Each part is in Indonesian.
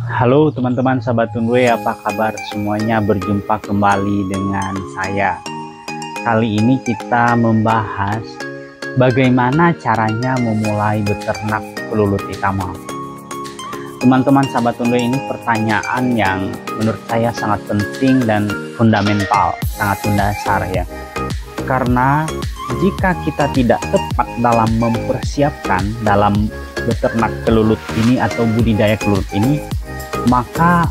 Halo teman-teman sahabat Tunduy, apa kabar semuanya? Berjumpa kembali dengan saya. Kali ini kita membahas bagaimana caranya memulai beternak kelulut hitam. Teman-teman sahabat Tunduy, ini pertanyaan yang menurut saya sangat penting dan fundamental, sangat mendasar ya. Karena jika kita tidak tepat dalam mempersiapkan dalam beternak kelulut ini atau budidaya kelulut ini, maka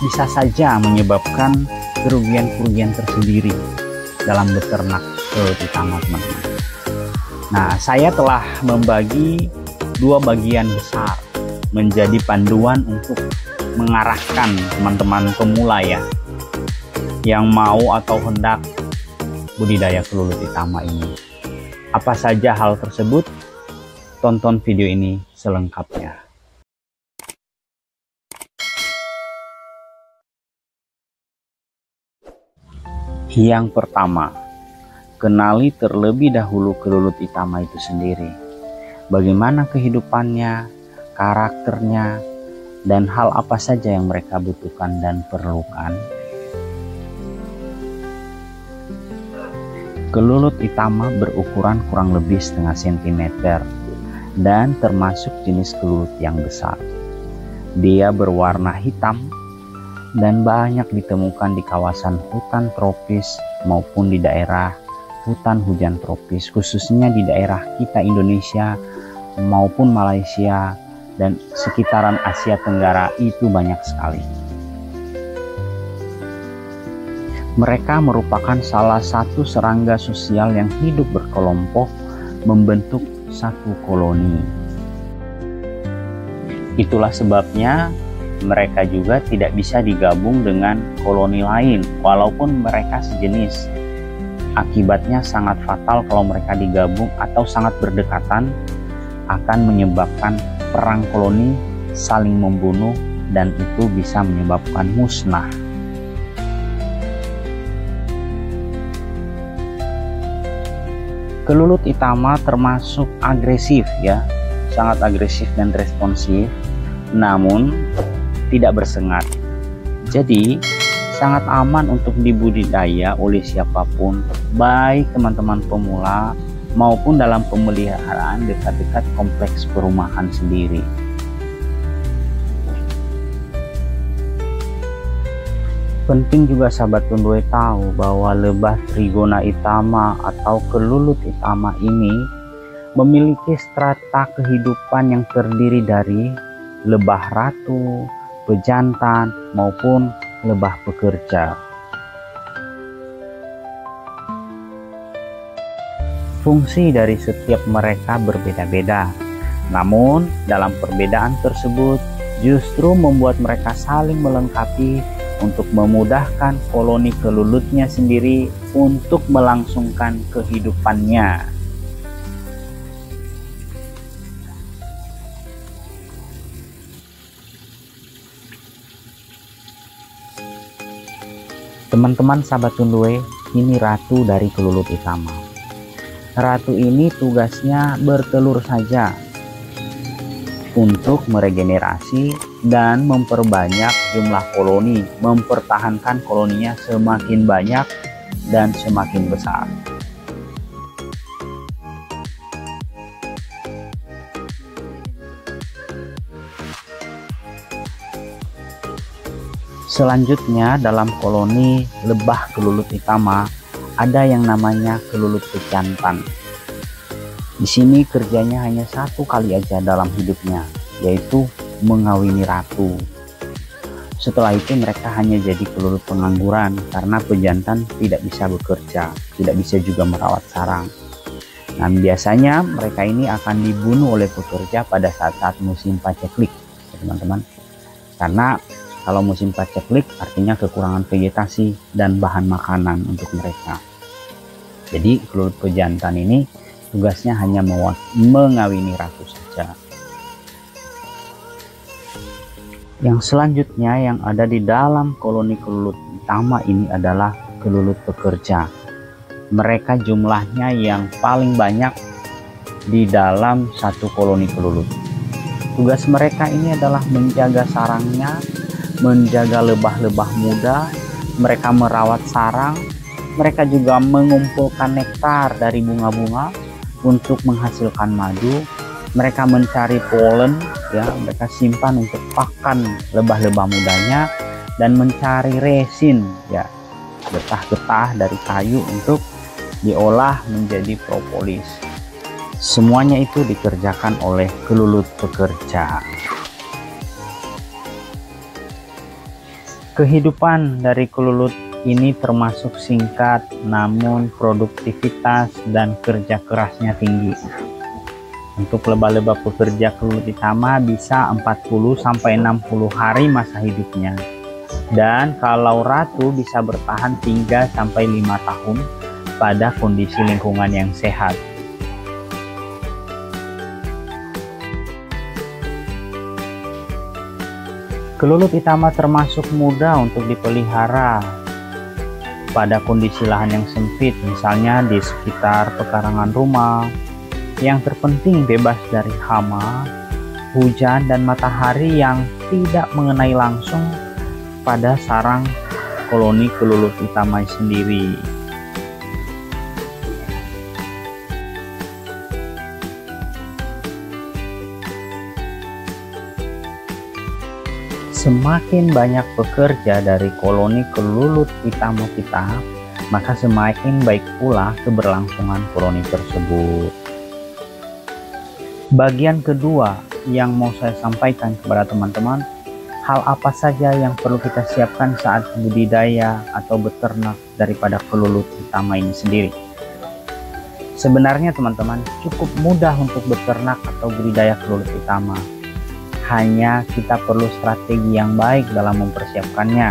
bisa saja menyebabkan kerugian-kerugian tersendiri dalam beternak kelulut hitam, teman-teman. Nah, saya telah membagi dua bagian besar menjadi panduan untuk mengarahkan teman-teman pemula ya, yang mau atau hendak budidaya kelulut hitam ini. Apa saja hal tersebut? Tonton video ini selengkapnya. Yang pertama, kenali terlebih dahulu kelulut hitam itu sendiri. Bagaimana kehidupannya, karakternya, dan hal apa saja yang mereka butuhkan dan perlukan. Kelulut hitam berukuran kurang lebih setengah sentimeter dan termasuk jenis kelulut yang besar. Dia berwarna hitam dan banyak ditemukan di kawasan hutan tropis maupun di daerah hutan hujan tropis, khususnya di daerah kita Indonesia maupun Malaysia dan sekitaran Asia Tenggara itu banyak sekali. Mereka merupakan salah satu serangga sosial yang hidup berkelompok membentuk satu koloni. Itulah sebabnya mereka juga tidak bisa digabung dengan koloni lain walaupun mereka sejenis. Akibatnya sangat fatal kalau mereka digabung atau sangat berdekatan, akan menyebabkan perang koloni, saling membunuh, dan itu bisa menyebabkan musnah. Kelulut hitam termasuk agresif ya, sangat agresif dan responsif, namun tidak bersengat. Jadi sangat aman untuk dibudidaya oleh siapapun, baik teman-teman pemula maupun dalam pemeliharaan dekat-dekat kompleks perumahan sendiri. Penting juga sahabat Tunduy tahu bahwa lebah Trigona itama atau kelulut hitam ini memiliki strata kehidupan yang terdiri dari lebah ratu, pejantan, maupun lebah pekerja. Fungsi dari setiap mereka berbeda-beda, namun dalam perbedaan tersebut justru membuat mereka saling melengkapi untuk memudahkan koloni kelulutnya sendiri untuk melangsungkan kehidupannya. Teman-teman sahabat Tunduy, ini ratu dari kelulut hitam. Ratu ini tugasnya bertelur saja untuk meregenerasi dan memperbanyak jumlah koloni, mempertahankan koloninya semakin banyak dan semakin besar. Selanjutnya dalam koloni lebah kelulut hitam ada yang namanya kelulut pejantan. Di sini kerjanya hanya satu kali aja dalam hidupnya, yaitu mengawini ratu. Setelah itu mereka hanya jadi kelulut pengangguran karena pejantan tidak bisa bekerja, tidak bisa juga merawat sarang. Nah, biasanya mereka ini akan dibunuh oleh pekerja pada saat-saat musim paceklik, teman-teman. Karena kalau musim paceklik artinya kekurangan vegetasi dan bahan makanan untuk mereka. Jadi kelulut pejantan ini tugasnya hanya mengawini ratu saja. Yang selanjutnya yang ada di dalam koloni kelulut hitam ini adalah kelulut pekerja. Mereka jumlahnya yang paling banyak di dalam satu koloni kelulut. Tugas mereka ini adalah menjaga sarangnya, menjaga lebah-lebah muda. Mereka merawat sarang, mereka juga mengumpulkan nektar dari bunga-bunga untuk menghasilkan madu. Mereka mencari polen, ya, mereka simpan untuk pakan lebah-lebah mudanya, dan mencari resin, ya, getah-getah dari kayu untuk diolah menjadi propolis. Semuanya itu dikerjakan oleh kelulut pekerja. Kehidupan dari kelulut ini termasuk singkat, namun produktivitas dan kerja kerasnya tinggi. Untuk lebah-lebah pekerja kelulut itama bisa 40-60 hari masa hidupnya. Dan kalau ratu bisa bertahan 3-5 tahun pada kondisi lingkungan yang sehat. Kelulut itama termasuk mudah untuk dipelihara pada kondisi lahan yang sempit, misalnya di sekitar pekarangan rumah. Yang terpenting bebas dari hama, hujan, dan matahari yang tidak mengenai langsung pada sarang koloni kelulut itama sendiri. Semakin banyak pekerja dari koloni kelulut itama kita, maka semakin baik pula keberlangsungan koloni tersebut. Bagian kedua yang mau saya sampaikan kepada teman-teman, hal apa saja yang perlu kita siapkan saat budidaya atau beternak daripada kelulut itama ini sendiri. Sebenarnya teman-teman, cukup mudah untuk beternak atau budidaya kelulut itama. Hanya kita perlu strategi yang baik dalam mempersiapkannya.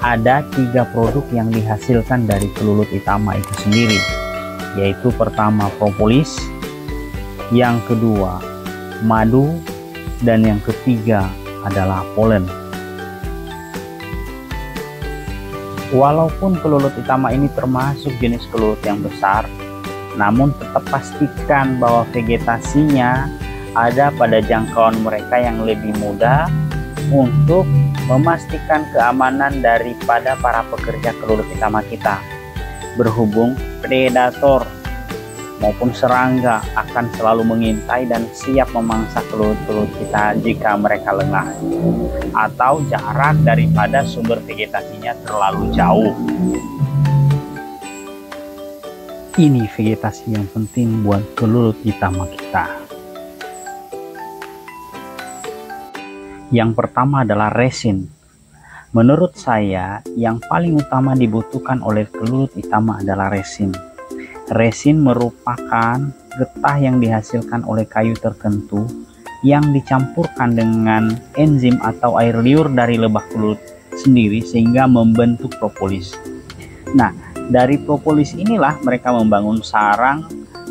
Ada 3 produk yang dihasilkan dari kelulut itama itu sendiri, yaitu pertama propolis, yang kedua madu, dan yang ketiga adalah polen. Walaupun kelulut itama ini termasuk jenis kelulut yang besar, namun tetap pastikan bahwa vegetasinya ada pada jangkauan mereka yang lebih mudah untuk memastikan keamanan daripada para pekerja kelulut itama kita. Berhubung predator maupun serangga akan selalu mengintai dan siap memangsa kelulut-kelulut kita jika mereka lengah atau jarak daripada sumber vegetasinya terlalu jauh. Ini vegetasi yang penting buat kelulut itama kita. Yang pertama adalah resin. Menurut saya, yang paling utama dibutuhkan oleh kelulut itama adalah resin. Resin merupakan getah yang dihasilkan oleh kayu tertentu yang dicampurkan dengan enzim atau air liur dari lebah kelulut sendiri sehingga membentuk propolis. Nah, dari propolis inilah mereka membangun sarang,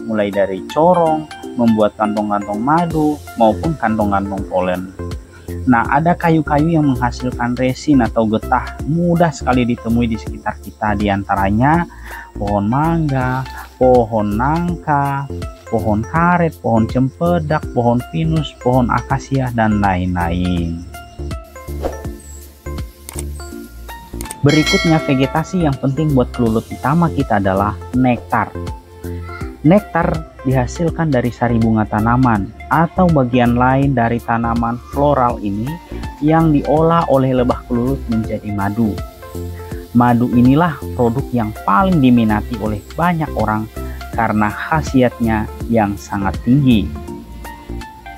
mulai dari corong, membuat kantong-kantong madu, maupun kantong-kantong polen. Nah, ada kayu-kayu yang menghasilkan resin atau getah mudah sekali ditemui di sekitar kita, diantaranya pohon mangga, pohon nangka, pohon karet, pohon cempedak, pohon pinus, pohon akasia, dan lain-lain. Berikutnya, vegetasi yang penting buat kelulut itama kita adalah nektar. Nektar dihasilkan dari sari bunga tanaman atau bagian lain dari tanaman floral ini yang diolah oleh lebah kelulut menjadi madu. Madu inilah produk yang paling diminati oleh banyak orang karena khasiatnya yang sangat tinggi.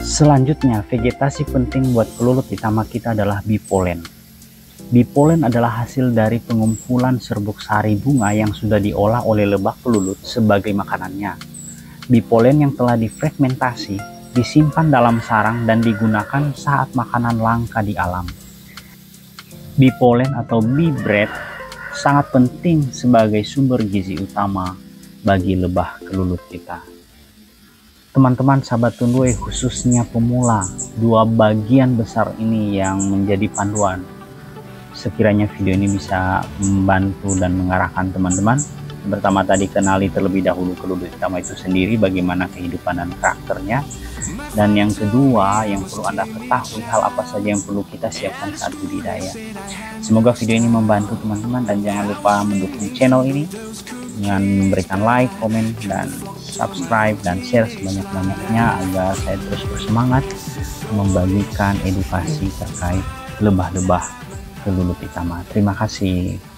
Selanjutnya, vegetasi penting buat kelulut itama kita adalah bipolen. Bipolen adalah hasil dari pengumpulan serbuk sari bunga yang sudah diolah oleh lebah kelulut sebagai makanannya. Bipolen yang telah difragmentasi disimpan dalam sarang dan digunakan saat makanan langka di alam. Bipolen atau bee bread sangat penting sebagai sumber gizi utama bagi lebah kelulut kita. Teman-teman sahabat Tundue, khususnya pemula, 2 bagian besar ini yang menjadi panduan. Sekiranya video ini bisa membantu dan mengarahkan teman-teman, Pertama tadi kenali terlebih dahulu kelulut hitam itu sendiri, bagaimana kehidupan dan karakternya. Dan yang kedua yang perlu Anda ketahui, hal apa saja yang perlu kita siapkan saat budidaya. Semoga video ini membantu teman-teman, dan jangan lupa mendukung channel ini dengan memberikan like, komen, dan subscribe dan share sebanyak-banyaknya agar saya terus bersemangat membagikan edukasi terkait lebah-lebah kelulut hitam. Terima kasih.